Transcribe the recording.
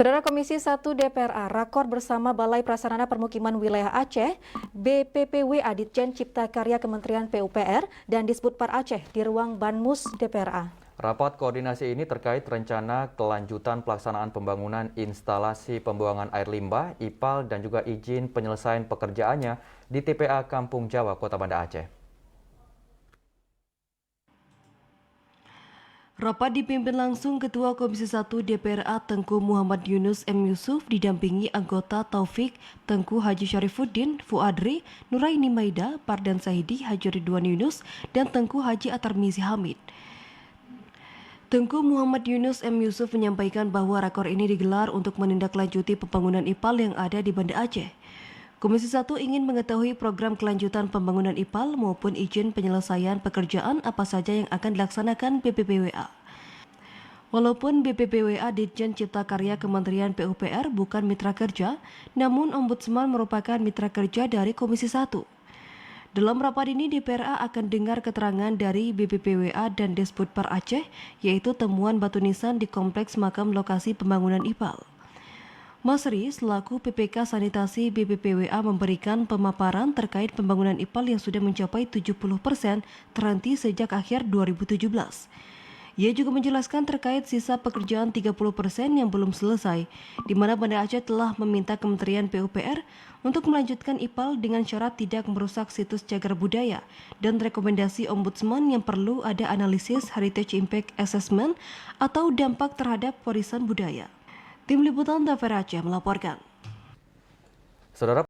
Saudara Komisi 1 DPRA rakor bersama Balai Prasarana Permukiman Wilayah Aceh, BPPWA Ditjen Cipta Karya Kementerian PUPR dan Disbudpar Aceh di ruang Banmus DPRA. Rapat koordinasi ini terkait rencana kelanjutan pelaksanaan pembangunan instalasi pembuangan air limbah, IPAL, dan juga izin penyelesaian pekerjaannya di TPA Kampung Jawa, Kota Banda Aceh. Rapat dipimpin langsung Ketua Komisi 1 DPRA Tengku Muhammad Yunus M. Yusuf didampingi anggota Taufik, Tengku Haji Syarifuddin, Fuadri, Nuraini Maida, Pardan Sahidi, Haji Ridwan Yunus, dan Tengku Haji Atarmizi Hamid. Tengku Muhammad Yunus M. Yusuf menyampaikan bahwa rakor ini digelar untuk menindaklanjuti pembangunan IPAL yang ada di Banda Aceh. Komisi 1 ingin mengetahui program kelanjutan pembangunan IPAL maupun izin penyelesaian pekerjaan apa saja yang akan dilaksanakan BPPWA. Walaupun BPPWA Ditjen Cipta Karya Kementerian PUPR bukan mitra kerja, namun Ombudsman merupakan mitra kerja dari Komisi 1. Dalam rapat ini DPRA akan dengar keterangan dari BPPWA dan Disbudpar Aceh, yaitu temuan batu nisan di kompleks makam lokasi pembangunan IPAL. Masri selaku PPK Sanitasi BPPWA memberikan pemaparan terkait pembangunan IPAL yang sudah mencapai 70% terhenti sejak akhir 2017. Ia juga menjelaskan terkait sisa pekerjaan 30% yang belum selesai, di mana Banda Aceh telah meminta Kementerian PUPR untuk melanjutkan IPAL dengan syarat tidak merusak situs cagar budaya dan rekomendasi Ombudsman yang perlu ada analisis Heritage Impact Assessment atau dampak terhadap warisan budaya. Tim Liputan TVRI Aceh melaporkan. Saudara